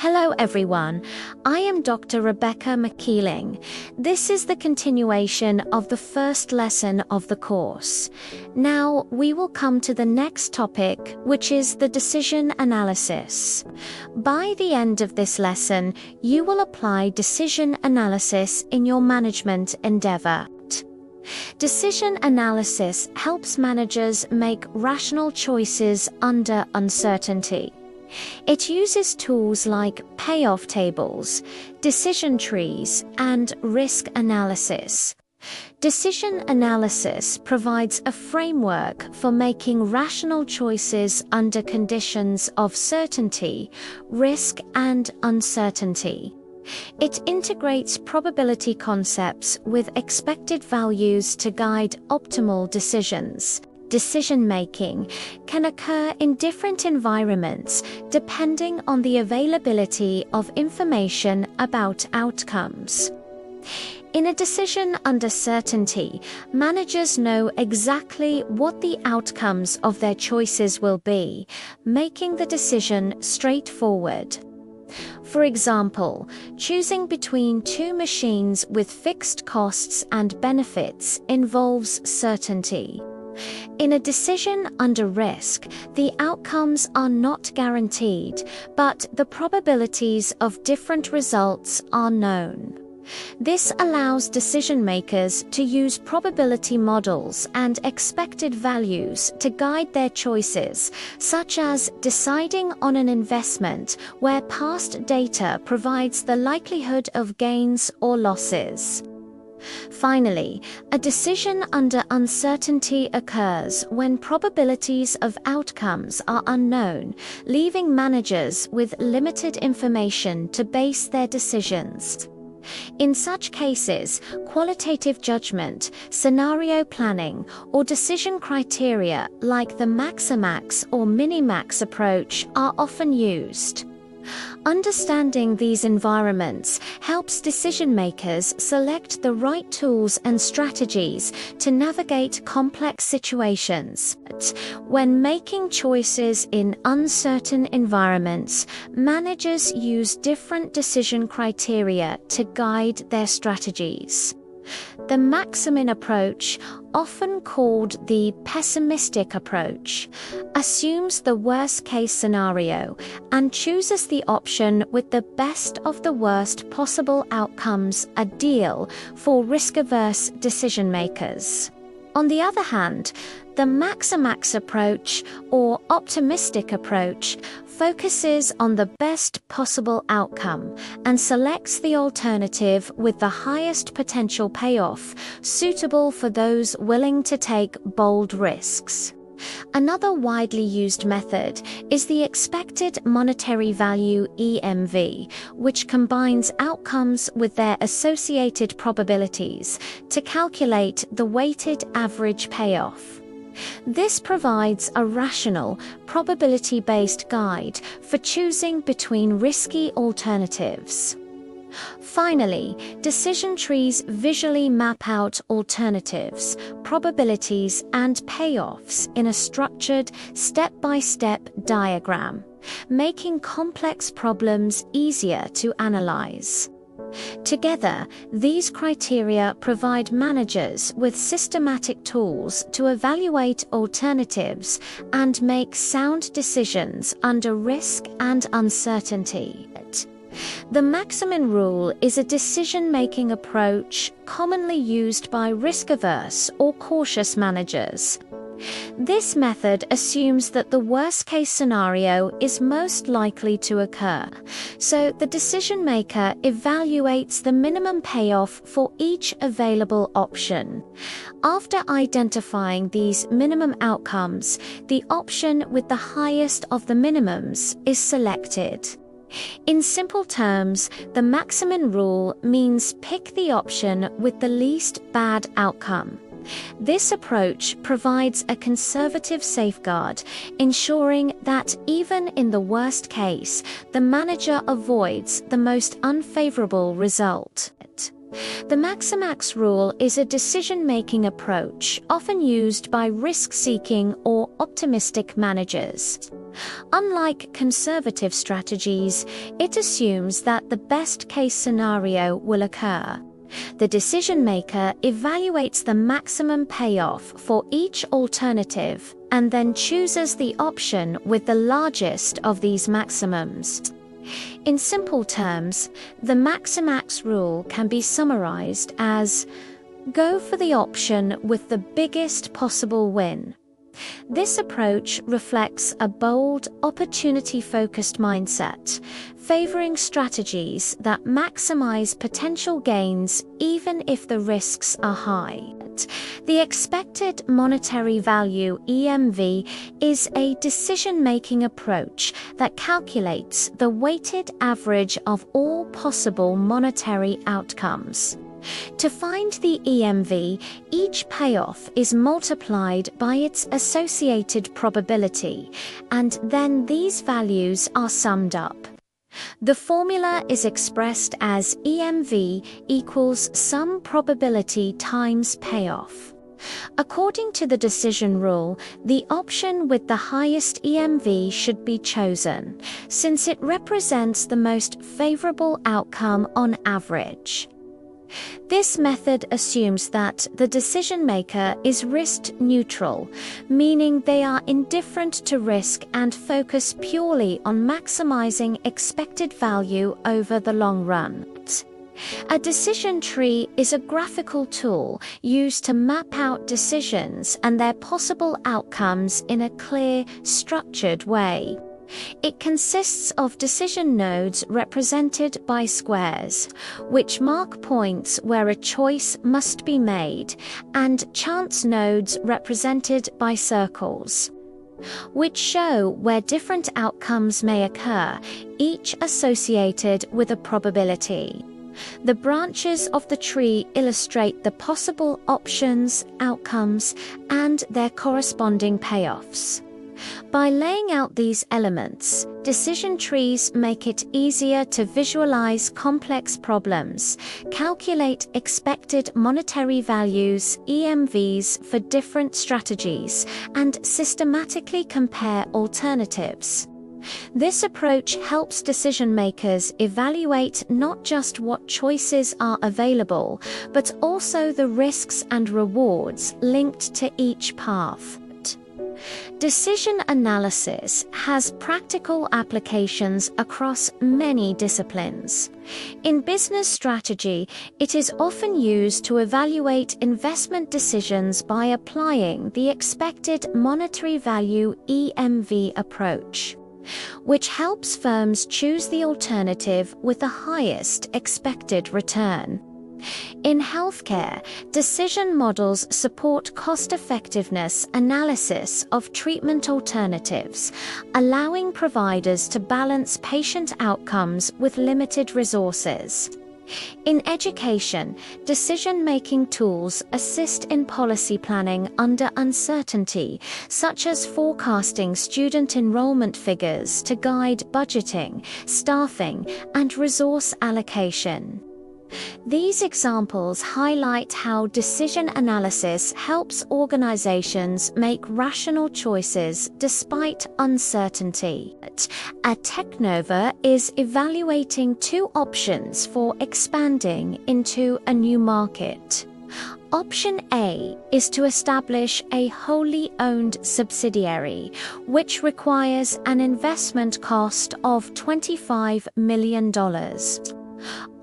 Hello everyone, I am Dr. Rebecca McKeeling. This is the continuation of the first lesson of the course. Now we will come to the next topic, which is the decision analysis. By the end of this lesson, you will apply decision analysis in your management endeavor. Decision analysis helps managers make rational choices under uncertainty. It uses tools like payoff tables, decision trees, and risk analysis. Decision analysis provides a framework for making rational choices under conditions of certainty, risk, and uncertainty. It integrates probability concepts with expected values to guide optimal decisions. Decision-making can occur in different environments depending on the availability of information about outcomes. In a decision under certainty, managers know exactly what the outcomes of their choices will be, making the decision straightforward. For example, choosing between two machines with fixed costs and benefits involves certainty. In a decision under risk, the outcomes are not guaranteed, but the probabilities of different results are known. This allows decision makers to use probability models and expected values to guide their choices, such as deciding on an investment where past data provides the likelihood of gains or losses. Finally, a decision under uncertainty occurs when probabilities of outcomes are unknown, leaving managers with limited information to base their decisions. In such cases, qualitative judgment, scenario planning, or decision criteria like the maximax or minimax approach are often used. Understanding these environments helps decision-makers select the right tools and strategies to navigate complex situations. When making choices in uncertain environments, managers use different decision criteria to guide their strategies. The maximin approach, often called the pessimistic approach, assumes the worst-case scenario and chooses the option with the best of the worst possible outcomes, ideal for risk-averse decision-makers. On the other hand, the maximax approach, or optimistic approach, focuses on the best possible outcome and selects the alternative with the highest potential payoff, suitable for those willing to take bold risks. Another widely used method is the expected monetary value (EMV), which combines outcomes with their associated probabilities to calculate the weighted average payoff. This provides a rational, probability-based guide for choosing between risky alternatives. Finally, decision trees visually map out alternatives, probabilities, and payoffs in a structured, step-by-step diagram, making complex problems easier to analyze. Together, these criteria provide managers with systematic tools to evaluate alternatives and make sound decisions under risk and uncertainty. The maximin rule is a decision-making approach commonly used by risk-averse or cautious managers. This method assumes that the worst-case scenario is most likely to occur, so the decision maker evaluates the minimum payoff for each available option. After identifying these minimum outcomes, the option with the highest of the minimums is selected. In simple terms, the maximin rule means pick the option with the least bad outcome. This approach provides a conservative safeguard, ensuring that even in the worst case, the manager avoids the most unfavorable result. The maximax rule is a decision-making approach often used by risk-seeking or optimistic managers. Unlike conservative strategies, it assumes that the best-case scenario will occur. The decision maker evaluates the maximum payoff for each alternative and then chooses the option with the largest of these maximums. In simple terms, the Maximax rule can be summarized as: go for the option with the biggest possible win. This approach reflects a bold, opportunity-focused mindset, favoring strategies that maximize potential gains even if the risks are high. The expected monetary value (EMV) is a decision-making approach that calculates the weighted average of all possible monetary outcomes. To find the EMV, each payoff is multiplied by its associated probability, and then these values are summed up. The formula is expressed as EMV equals sum probability times payoff. According to the decision rule, the option with the highest EMV should be chosen, since it represents the most favorable outcome on average. This method assumes that the decision maker is risk neutral, meaning they are indifferent to risk and focus purely on maximizing expected value over the long run. A decision tree is a graphical tool used to map out decisions and their possible outcomes in a clear, structured way. It consists of decision nodes represented by squares, which mark points where a choice must be made, and chance nodes represented by circles, which show where different outcomes may occur, each associated with a probability. The branches of the tree illustrate the possible options, outcomes, and their corresponding payoffs. By laying out these elements, decision trees make it easier to visualize complex problems, calculate expected monetary values (EMVs) for different strategies, and systematically compare alternatives. This approach helps decision makers evaluate not just what choices are available, but also the risks and rewards linked to each path. Decision analysis has practical applications across many disciplines. In business strategy, it is often used to evaluate investment decisions by applying the expected monetary value (EMV) approach, which helps firms choose the alternative with the highest expected return. In healthcare, decision models support cost-effectiveness analysis of treatment alternatives, allowing providers to balance patient outcomes with limited resources. In education, decision-making tools assist in policy planning under uncertainty, such as forecasting student enrollment figures to guide budgeting, staffing, and resource allocation. These examples highlight how decision analysis helps organizations make rational choices despite uncertainty. A Technova is evaluating two options for expanding into a new market. Option A is to establish a wholly owned subsidiary, which requires an investment cost of $25 million.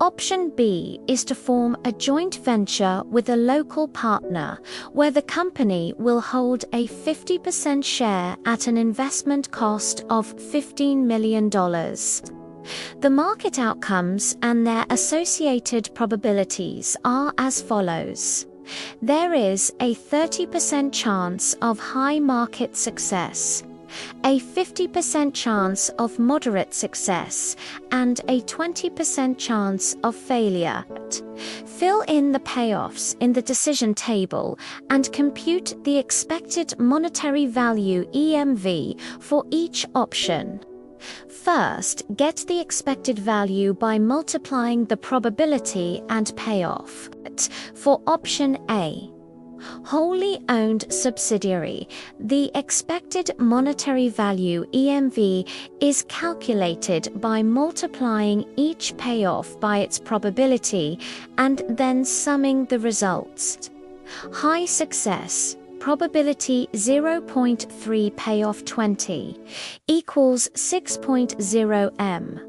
Option B is to form a joint venture with a local partner, where the company will hold a 50% share at an investment cost of $15 million. The market outcomes and their associated probabilities are as follows. There is a 30% chance of high market success, a 50% chance of moderate success, and a 20% chance of failure. Fill in the payoffs in the decision table and compute the expected monetary value (EMV) for each option. First, get the expected value by multiplying the probability and payoff. For option A, Wholly owned subsidiary. The expected monetary value EMV is calculated by multiplying each payoff by its probability and then summing the results. High success. Probability 0.3 payoff 20 equals 6.0 m.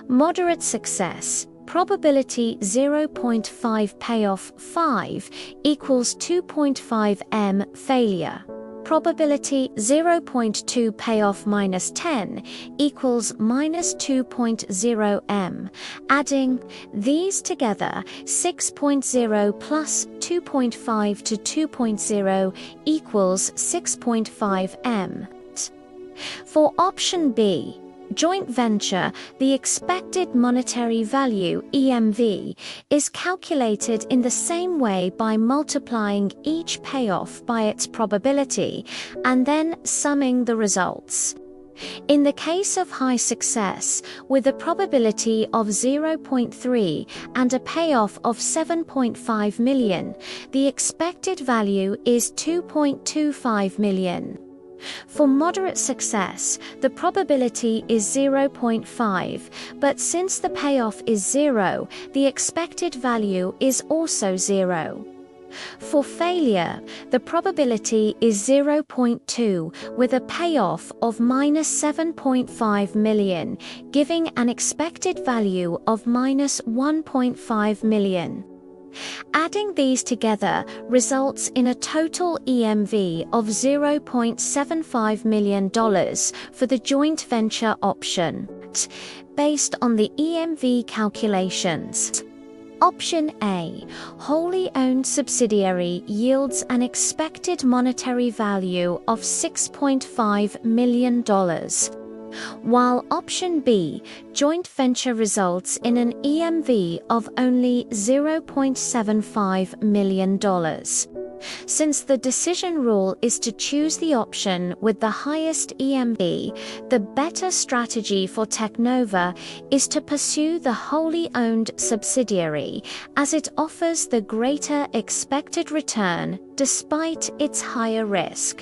Moderate success. Probability 0.5 payoff 5 equals 2.5 m. Failure. Probability 0.2 payoff minus 10 equals minus 2.0 m. Adding these together, 6.0 plus 2.5 to 2.0 equals 6.5 m. For option B, joint venture, the expected monetary value EMV is calculated in the same way by multiplying each payoff by its probability and then summing the results. In the case of high success, with a probability of 0.3 and a payoff of 7.5 million, the expected value is 2.25 million. For moderate success, the probability is 0.5, but since the payoff is 0, the expected value is also 0. For failure, the probability is 0.2 with a payoff of minus 7.5 million, giving an expected value of minus 1.5 million. Adding these together results in a total EMV of $0.75 million for the joint venture option, based on the EMV calculations. Option A, wholly owned subsidiary yields an expected monetary value of $6.5 million, while option B, joint venture, results in an EMV of only $0.75 million. Since the decision rule is to choose the option with the highest EMV, the better strategy for Teknova is to pursue the wholly owned subsidiary, as it offers the greater expected return despite its higher risk.